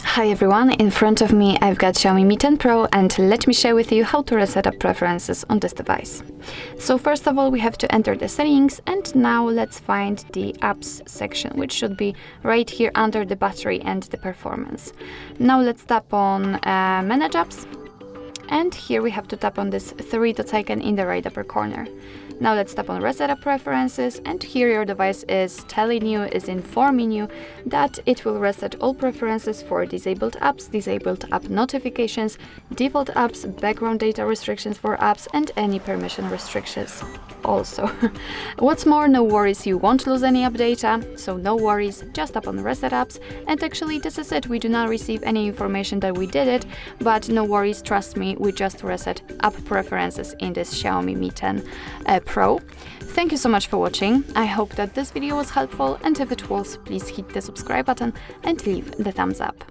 Hi everyone, in front of me I've got Xiaomi Mi 10 Pro, and let me share with you how to reset up preferences on this device. So first of all we have to enter the settings, and now let's find the apps section, which should be right here under the battery and the performance. Now let's tap on manage apps, and here we have to tap on this three dots icon in the right upper corner. Now let's tap on reset up preferences, and here your device is informing you that it will reset all preferences for disabled apps, disabled app notifications, default apps, background data restrictions for apps, and any permission restrictions also. What's more, no worries, you won't lose any app data, so no worries, just tap on reset apps, and actually this is it. We do not receive any information that we did it, but no worries, trust me, we just reset app preferences in this Xiaomi Mi 10 Pro. Thank you so much for watching. I hope that this video was helpful, and if it was, please hit the subscribe button and leave the thumbs up.